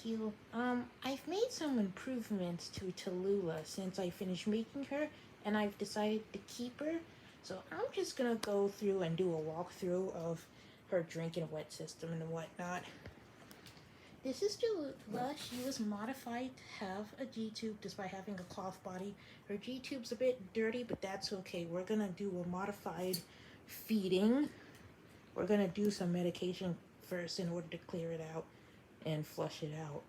you. I've made some improvements to Tallulah since I finished making her, and I've decided to keep her. So I'm just gonna go through and do a walkthrough of her drinking wet system and whatnot. This is Tallulah. She was modified to have a G-tube despite having a cloth body. Her G-tube's a bit dirty, but that's okay. We're gonna do a modified feeding. We're gonna do some medication first in order to clear it out and flush it out.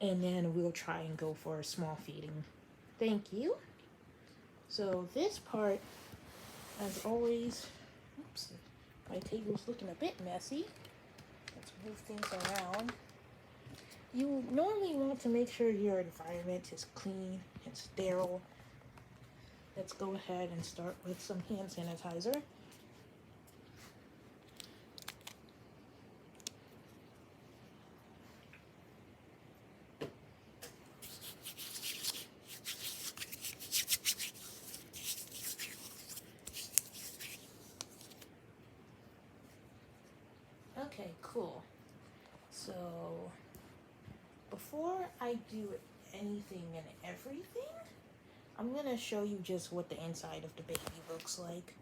And then we'll try and go for a small feeding. Thank you. So this part, as always, oops, my table's looking a bit messy. Let's move things around. You normally want to make sure your environment is clean and sterile. Let's go ahead and start with some hand sanitizer. Okay, cool. So before I do anything and everything, I'm gonna show you just what the inside of the baby looks like.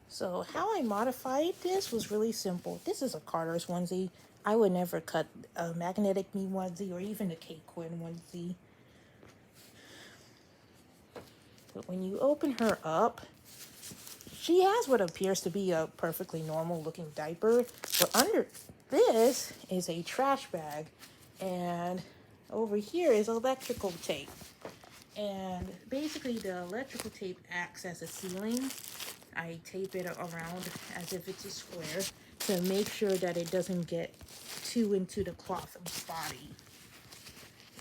So how I modified this was really simple. This is a Carter's onesie. I would never cut a magnetic me onesie or even a K-Quinn onesie. But when you open her up, she has what appears to be a perfectly normal looking diaper, but under this is a trash bag, and over here is electrical tape. And basically the electrical tape acts as a sealing. I tape it around as if it's a square to make sure that it doesn't get too into the cloth body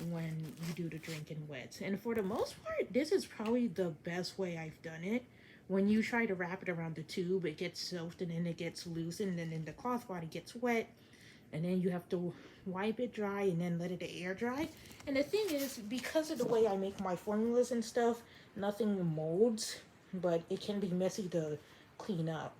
when you do the drinking wets. And for the most part, this is probably the best way I've done it. When you try to wrap it around the tube, it gets soaked and then it gets loosened and then the cloth body gets wet. And then you have to wipe it dry and then let it air dry. And the thing is, because of the way I make my formulas and stuff, nothing molds, but it can be messy to clean up.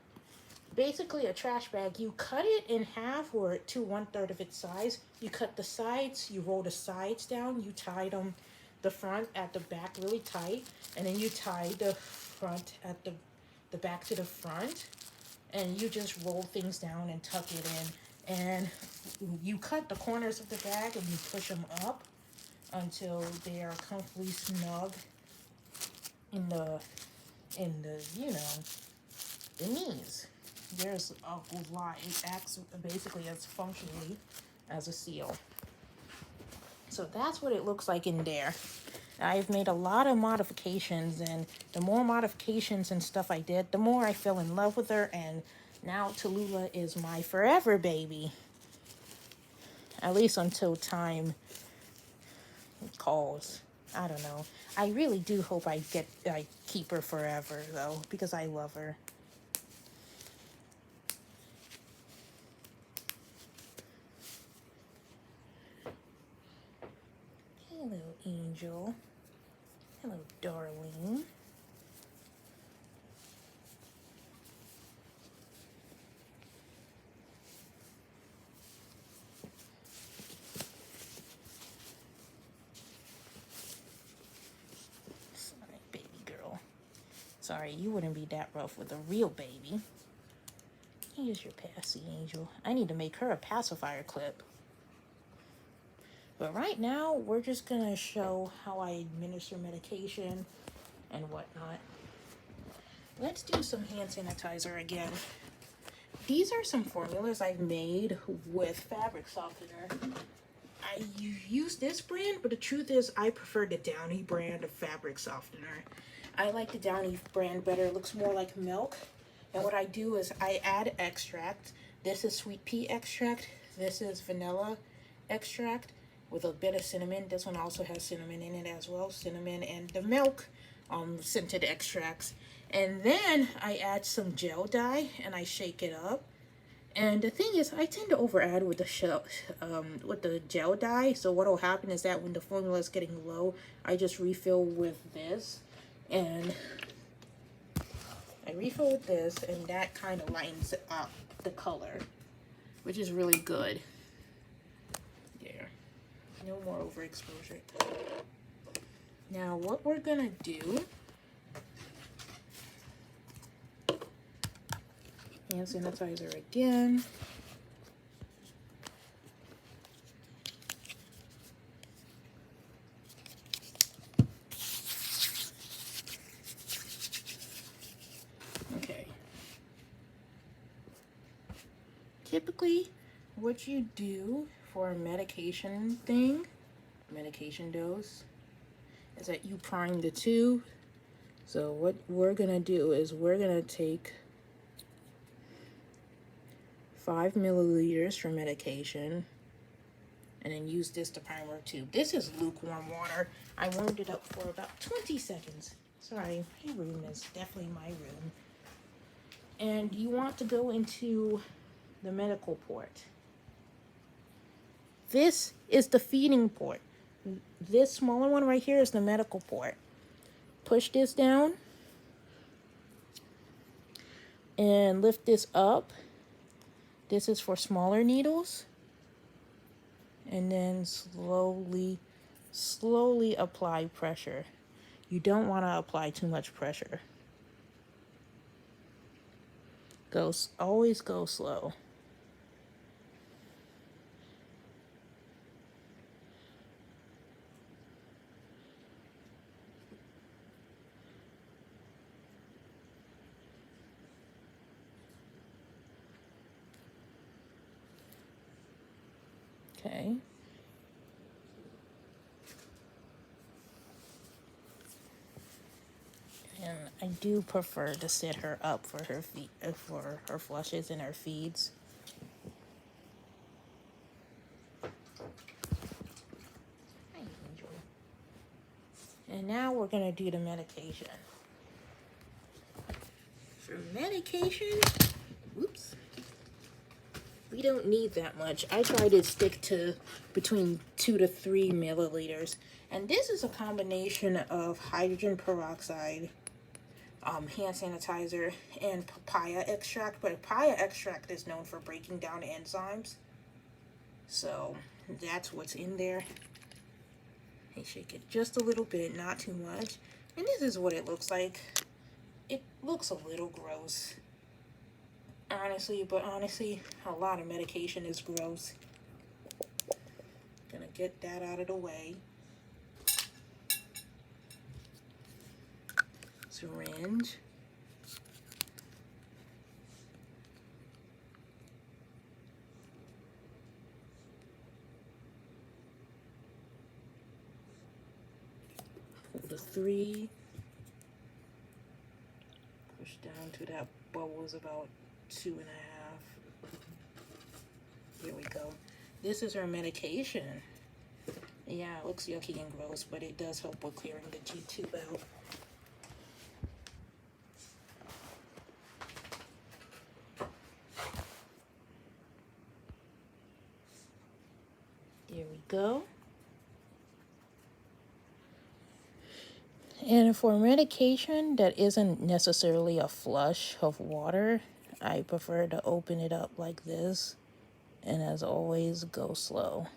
Basically, a trash bag, you cut it in half or to 1/3 of its size. You cut the sides, you roll the sides down, you tie them the front at the back really tight, and then you tie the front at the back to the front, and you just roll things down and tuck it in. And you cut the corners of the bag and you push them up until they are comfortably snug in the you know, the knees. There's a lot. It acts basically as functionally as a seal. So that's what it looks like in there. I've made a lot of modifications, and the more modifications and stuff I did, the more I fell in love with her, and now Tallulah is my forever baby. At least until time calls. I don't know. I really do hope I keep her forever though, because I love her. Hello, angel. Hello, darling. Sorry, baby girl. Sorry, you wouldn't be that rough with a real baby. Here's your passy angel. I need to make her a pacifier clip. But right now, we're just gonna show how I administer medication and whatnot. Let's do some hand sanitizer again. These are some formulas I've made with fabric softener. I use this brand, but the truth is I prefer the Downy brand of fabric softener. I like the Downy brand better. It looks more like milk. And what I do is I add extract. This is sweet pea extract. This is vanilla extract with a bit of cinnamon. This one also has cinnamon in it as well. Cinnamon and the milk scented extracts. And then I add some gel dye and I shake it up. And the thing is, I tend to over add with the gel dye. So what will happen is that when the formula is getting low, I just refill with this. And I refill with this, and that kind of lightens up the color, which is really good. There. No more overexposure. Now what we're gonna do, hand sanitizer again. Okay. Typically, what you do for a medication dose, is that you prime the tube. So what we're gonna do is we're gonna take 5 milliliters for medication and then use this to prime our tube. This is lukewarm water. I warmed it up for about 20 seconds. Sorry, my room is definitely my room. And you want to go into the medical port. This is the feeding port. This smaller one right here is the medical port. Push this down and lift this up. This is for smaller needles. And then slowly apply pressure. You don't want to apply too much pressure. Always go slow. Okay. And I do prefer to sit her up for her feet, for her flushes and her feeds. Hi, Angel. And now we're gonna do the medication. For medication, whoops. We don't need that much. I try to stick to between 2 to 3 milliliters. And this is a combination of hydrogen peroxide, hand sanitizer, and papaya extract. But papaya extract is known for breaking down enzymes. So that's what's in there. I shake it just a little bit, not too much. And this is what it looks like. It looks a little gross. Honestly, a lot of medication is gross. Gonna get that out of the way. Syringe. Pull the 3. Push down to that bubble is about 2.5. Here we go. This is our medication. Yeah, it looks yucky and gross, but it does help with clearing the G-tube out. There we go. And for medication that isn't necessarily a flush of water, I prefer to open it up like this. And as always, go slow.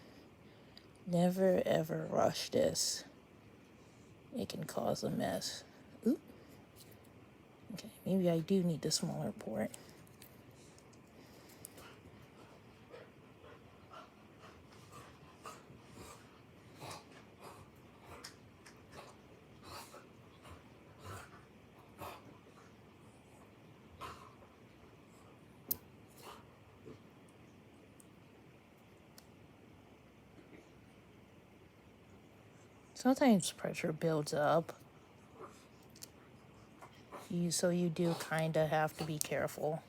Never ever rush this. It can cause a mess. Oop. Okay, maybe I do need the smaller port. Sometimes pressure builds up. So you do kind of have to be careful.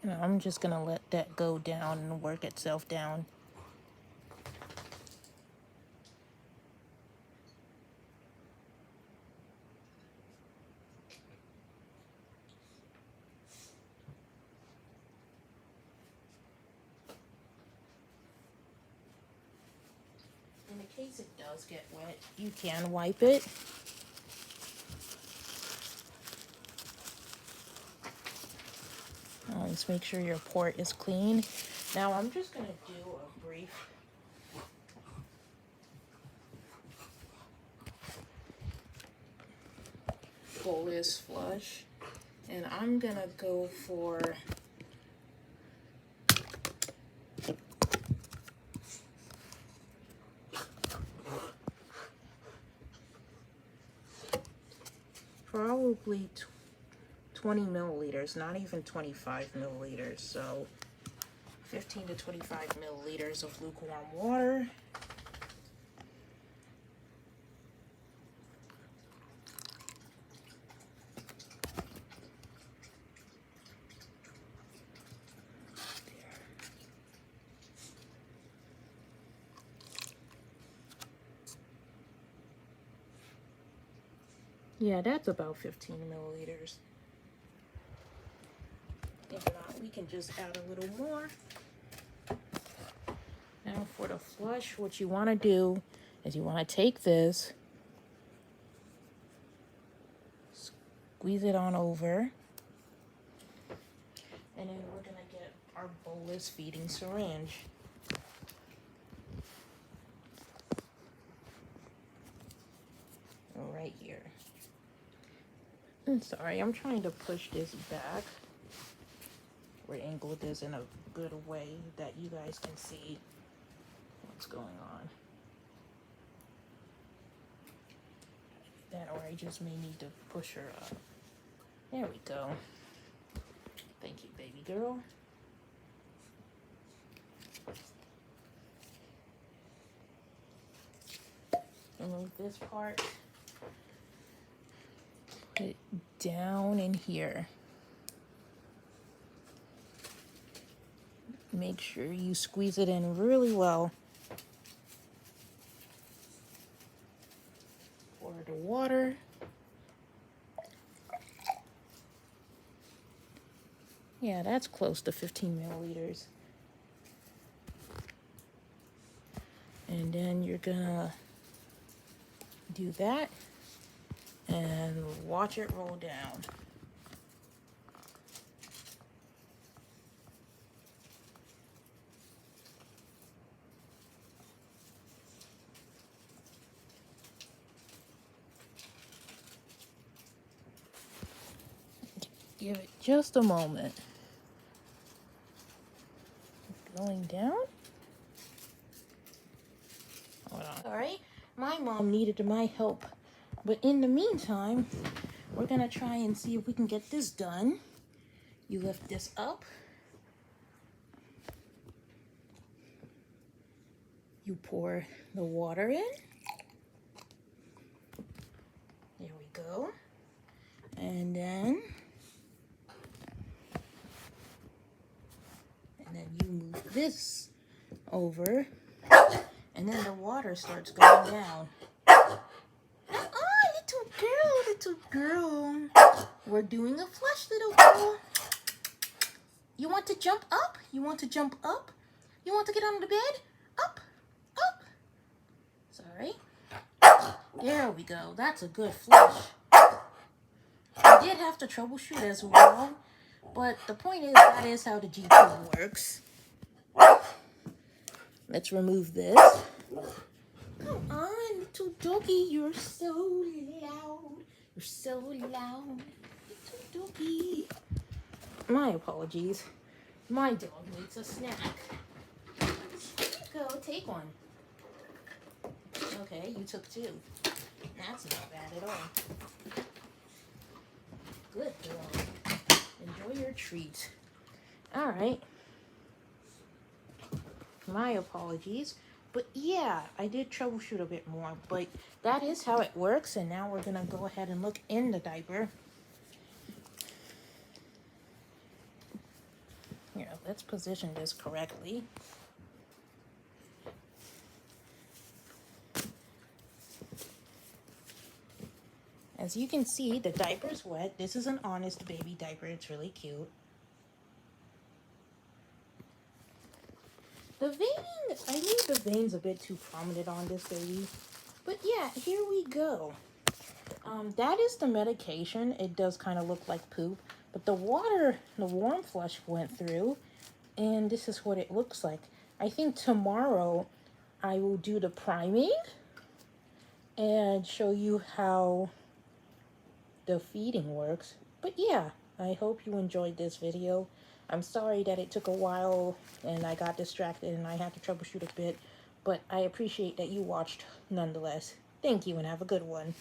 And I'm just going to let that go down and work itself down. In case it does get wet, you can wipe it. Just make sure your port is clean. Now I'm just going to do a brief bolus flush. And I'm going to go for probably 20 milliliters, not even 25 milliliters. So 15 to 25 milliliters of lukewarm water. Yeah, that's about 15 milliliters. If not, we can just add a little more. Now for the flush, what you want to do is you want to take this, squeeze it on over, and then we're going to get our bolus feeding syringe. Right here. I'm sorry, I'm trying to push this back or angle this in a good way that you guys can see what's going on. That, or I just may need to push her up. There we go. Thank you, baby girl. Remove this part. Put it down in here. Make sure you squeeze it in really well. Pour the water. Yeah, that's close to 15 milliliters. And then you're gonna do that and watch it roll down. Give it just a moment. Going down. Hold on. All right, my mom needed my help, but in the meantime, we're gonna try and see if we can get this done. You lift this up. You pour the water in. There we go. And then you move this over, and then the water starts going down. Little girl. We're doing a flush, little girl. You want to jump up? You want to jump up? You want to get on the bed? Up, up. Sorry. There we go. That's a good flush. I did have to troubleshoot as well, but the point is that is how the G2 works. Let's remove this. Come on, little doggy. You're so loud. You're so loud. Little doggy. My apologies. My dog needs a snack. Here you go. Take one. Okay, you took two. That's not bad at all. Good girl. Enjoy your treat. All right. My apologies. But yeah, I did troubleshoot a bit more. But that is how it works. And now we're going to go ahead and look in the diaper. Here, let's position this correctly. As you can see, the diaper's wet. This is an Honest Baby diaper. It's really cute. The veining, I knew the vein's a bit too prominent on this baby. But yeah, here we go. That is the medication. It does kind of look like poop. But the water, the warm flush went through, and this is what it looks like. I think tomorrow I will do the priming and show you how the feeding works. But yeah, I hope you enjoyed this video. I'm sorry that it took a while and I got distracted and I had to troubleshoot a bit, but I appreciate that you watched nonetheless. Thank you and have a good one.